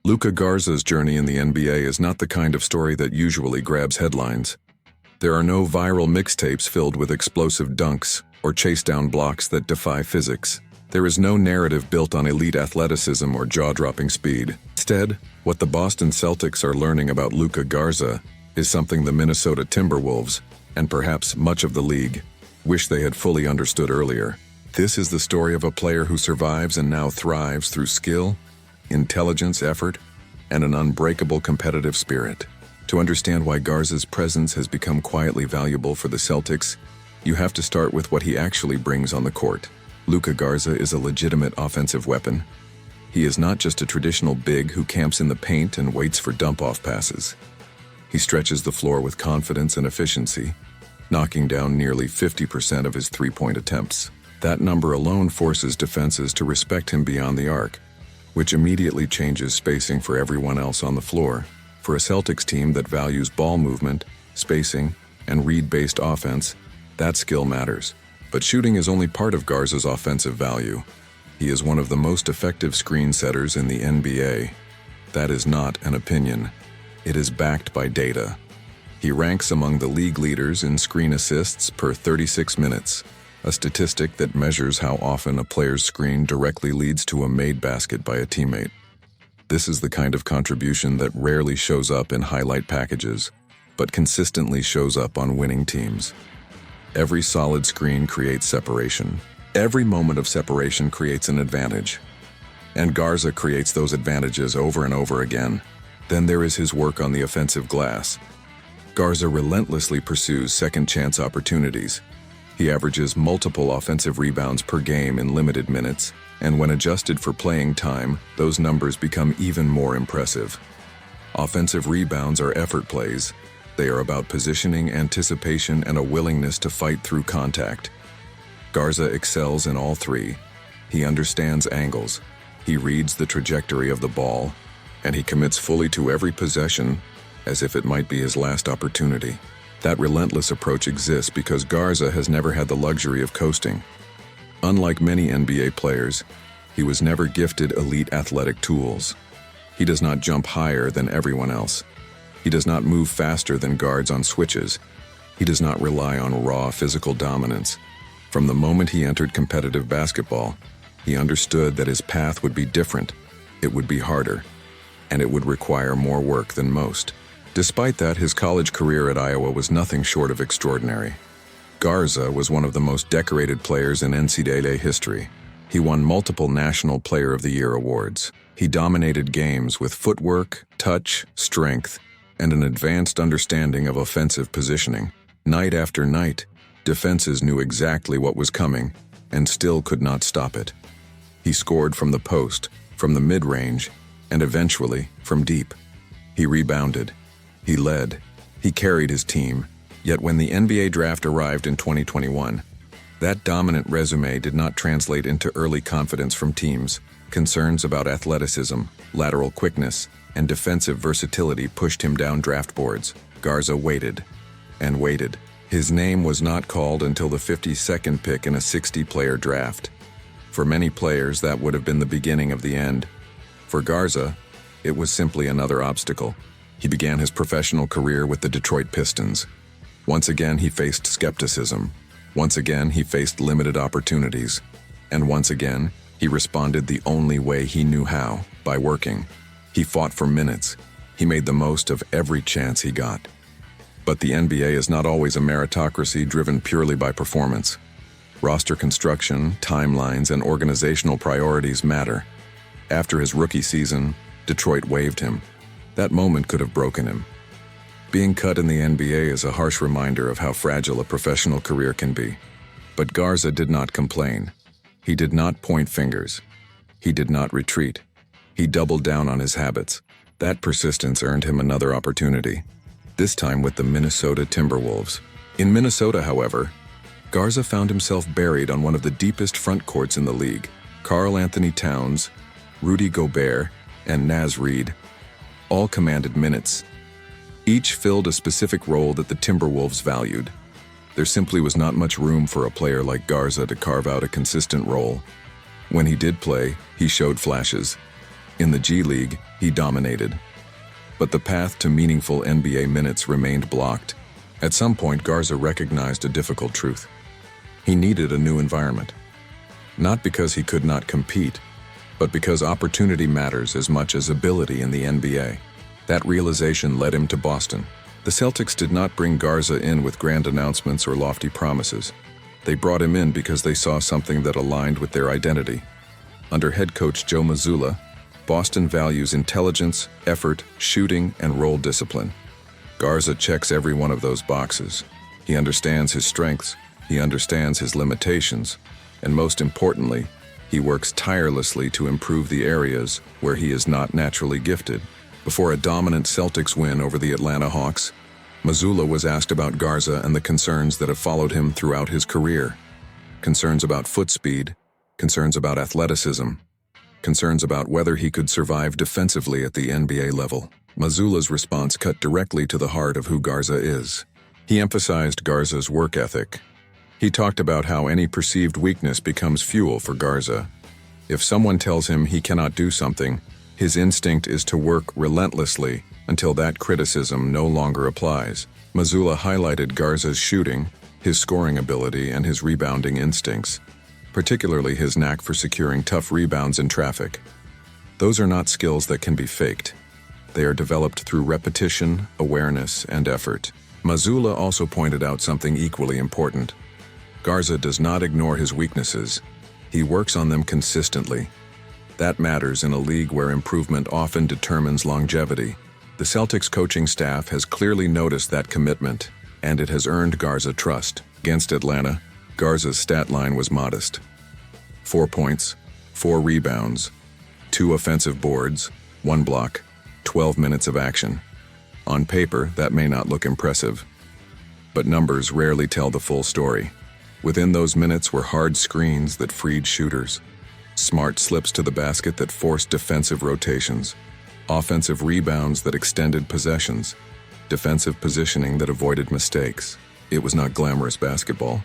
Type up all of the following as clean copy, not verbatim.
Luka Garza's journey in the NBA is not the kind of story that usually grabs headlines. There are no viral mixtapes filled with explosive dunks or chase-down blocks that defy physics. There is no narrative built on elite athleticism or jaw-dropping speed. Instead, what the Boston Celtics are learning about Luka Garza is something the Minnesota Timberwolves, and perhaps much of the league, wish they had fully understood earlier. This is the story of a player who survives and now thrives through skill, intelligence, effort, and an unbreakable competitive spirit. To understand why Garza's presence has become quietly valuable for the Celtics, you have to start with what he actually brings on the court. Luka Garza is a legitimate offensive weapon. He is not just a traditional big who camps in the paint and waits for dump-off passes. He stretches the floor with confidence and efficiency, knocking down nearly 50% of his three-point attempts. That number alone forces defenses to respect him beyond the arc, which immediately changes spacing for everyone else on the floor. For a Celtics team that values ball movement, spacing, and read-based offense, that skill matters. But shooting is only part of Garza's offensive value. He is one of the most effective screen setters in the NBA. That is not an opinion. It is backed by data. He ranks among the league leaders in screen assists per 36 minutes, a statistic that measures how often a player's screen directly leads to a made basket by a teammate. This is the kind of contribution that rarely shows up in highlight packages, but consistently shows up on winning teams. Every solid screen creates separation. Every moment of separation creates an advantage. And Garza creates those advantages over and over again. Then there is his work on the offensive glass. Garza relentlessly pursues second-chance opportunities. He averages multiple offensive rebounds per game in limited minutes, and when adjusted for playing time, those numbers become even more impressive. Offensive rebounds are effort plays. They are about positioning, anticipation, and a willingness to fight through contact. Garza excels in all three. He understands angles, he reads the trajectory of the ball, and he commits fully to every possession as if it might be his last opportunity. That relentless approach exists because Garza has never had the luxury of coasting. Unlike many NBA players, he was never gifted elite athletic tools. He does not jump higher than everyone else. He does not move faster than guards on switches. He does not rely on raw physical dominance. From the moment he entered competitive basketball, he understood that his path would be different, it would be harder, and it would require more work than most. Despite that, his college career at Iowa was nothing short of extraordinary. Garza was one of the most decorated players in NCAA history. He won multiple National Player of the Year awards. He dominated games with footwork, touch, strength, and an advanced understanding of offensive positioning. Night after night, defenses knew exactly what was coming and still could not stop it. He scored from the post, from the mid-range, and eventually from deep. He rebounded. He led. He carried his team. Yet when the NBA draft arrived in 2021, that dominant resume did not translate into early confidence from teams. Concerns about athleticism, lateral quickness, and defensive versatility pushed him down draft boards. Garza waited and waited. His name was not called until the 52nd pick in a 60-player draft. For many players, that would have been the beginning of the end. For Garza, it was simply another obstacle. He began his professional career with the Detroit Pistons. Once again, he faced skepticism. Once again, he faced limited opportunities. And once again, he responded the only way he knew how, by working. He fought for minutes. He made the most of every chance he got. But the NBA is not always a meritocracy driven purely by performance. Roster construction, timelines, and organizational priorities matter. After his rookie season, Detroit waived him. That moment could have broken him. Being cut in the NBA is a harsh reminder of how fragile a professional career can be. But Garza did not complain. He did not point fingers. He did not retreat. He doubled down on his habits. That persistence earned him another opportunity, this time with the Minnesota Timberwolves. In Minnesota, however, Garza found himself buried on one of the deepest front courts in the league. Karl Anthony Towns, Rudy Gobert, and Naz Reid all commanded minutes. Each filled a specific role that the Timberwolves valued. There simply was not much room for a player like Garza to carve out a consistent role. When he did play, he showed flashes. In the G League, he dominated. But the path to meaningful NBA minutes remained blocked. At some point, Garza recognized a difficult truth. He needed a new environment. Not because he could not compete, but because opportunity matters as much as ability in the NBA. That realization led him to Boston. The Celtics did not bring Garza in with grand announcements or lofty promises. They brought him in because they saw something that aligned with their identity. Under head coach Joe Mazzulla, Boston values intelligence, effort, shooting, and role discipline. Garza checks every one of those boxes. He understands his strengths, he understands his limitations, and most importantly, he works tirelessly to improve the areas where he is not naturally gifted. Before a dominant Celtics win over the Atlanta Hawks, Mazzulla was asked about Garza and the concerns that have followed him throughout his career. Concerns about foot speed, concerns about athleticism, concerns about whether he could survive defensively at the NBA level. Mazzulla's response cut directly to the heart of who Garza is. He emphasized Garza's work ethic. He talked about how any perceived weakness becomes fuel for Garza. If someone tells him he cannot do something, his instinct is to work relentlessly until that criticism no longer applies. Mazzulla highlighted Garza's shooting, his scoring ability, and his rebounding instincts, particularly his knack for securing tough rebounds in traffic. Those are not skills that can be faked. They are developed through repetition, awareness, and effort. Mazzulla also pointed out something equally important. Garza does not ignore his weaknesses. He works on them consistently. That matters in a league where improvement often determines longevity. The Celtics coaching staff has clearly noticed that commitment, and it has earned Garza trust. Against Atlanta, Garza's stat line was modest. 4 points, 4 rebounds, 2 offensive boards, 1 block, 12 minutes of action. On paper, that may not look impressive, but numbers rarely tell the full story. Within those minutes were hard screens that freed shooters, smart slips to the basket that forced defensive rotations, offensive rebounds that extended possessions, defensive positioning that avoided mistakes. It was not glamorous basketball.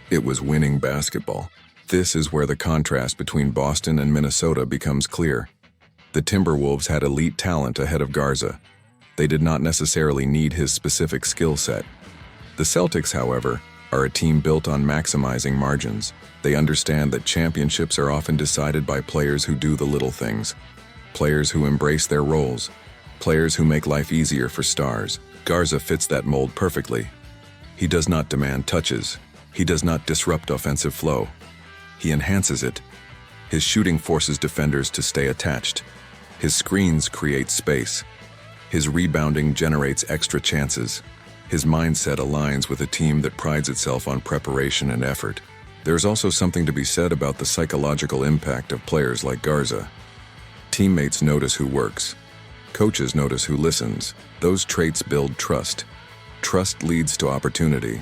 It was winning basketball. This is where the contrast between Boston and Minnesota becomes clear. The Timberwolves had elite talent ahead of Garza. They did not necessarily need his specific skill set. The Celtics, however, are a team built on maximizing margins. They understand that championships are often decided by players who do the little things, players who embrace their roles, players who make life easier for stars. Garza fits that mold perfectly. He does not demand touches. He does not disrupt offensive flow. He enhances it. His shooting forces defenders to stay attached. His screens create space. His rebounding generates extra chances. His mindset aligns with a team that prides itself on preparation and effort. There's also something to be said about the psychological impact of players like Garza. Teammates notice who works. Coaches notice who listens. Those traits build trust. Trust leads to opportunity.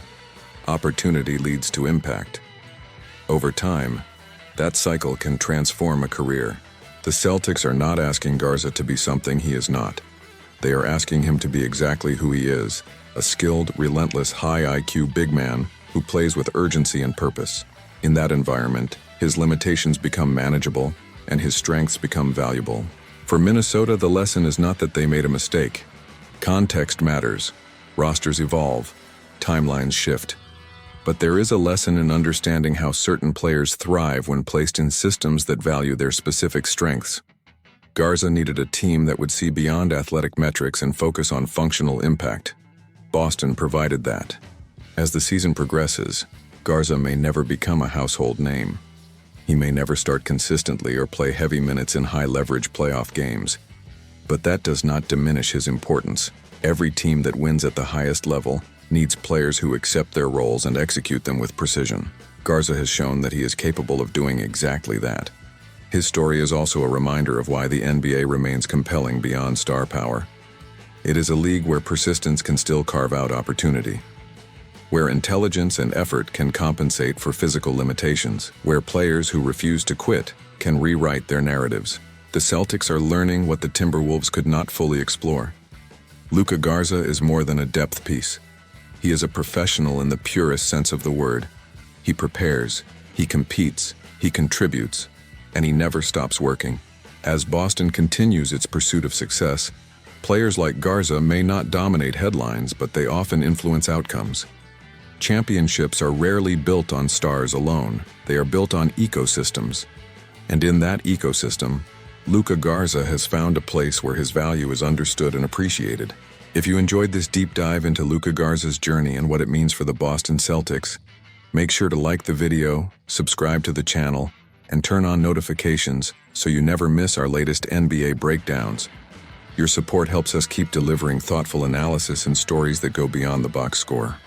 Opportunity leads to impact. Over time, that cycle can transform a career. The Celtics are not asking Garza to be something he is not. They are asking him to be exactly who he is, a skilled, relentless, high IQ big man who plays with urgency and purpose. In that environment, his limitations become manageable and his strengths become valuable. For Minnesota, the lesson is not that they made a mistake. Context matters. Rosters evolve. Timelines shift. But there is a lesson in understanding how certain players thrive when placed in systems that value their specific strengths. Garza needed a team that would see beyond athletic metrics and focus on functional impact. Boston provided that. As the season progresses, Garza may never become a household name. He may never start consistently or play heavy minutes in high-leverage playoff games. But that does not diminish his importance. Every team that wins at the highest level needs players who accept their roles and execute them with precision. Garza has shown that he is capable of doing exactly that. His story is also a reminder of why the NBA remains compelling beyond star power. It is a league where persistence can still carve out opportunity, where intelligence and effort can compensate for physical limitations, where players who refuse to quit can rewrite their narratives. The Celtics are learning what the Timberwolves could not fully explore. Luka Garza is more than a depth piece. He is a professional in the purest sense of the word. He prepares, he competes, he contributes, and he never stops working. As Boston continues its pursuit of success, players like Garza may not dominate headlines, but they often influence outcomes. Championships are rarely built on stars alone. They are built on ecosystems. And in that ecosystem, Luka Garza has found a place where his value is understood and appreciated. If you enjoyed this deep dive into Luka Garza's journey and what it means for the Boston Celtics, make sure to like the video, subscribe to the channel, and turn on notifications so you never miss our latest NBA breakdowns. Your support helps us keep delivering thoughtful analysis and stories that go beyond the box score.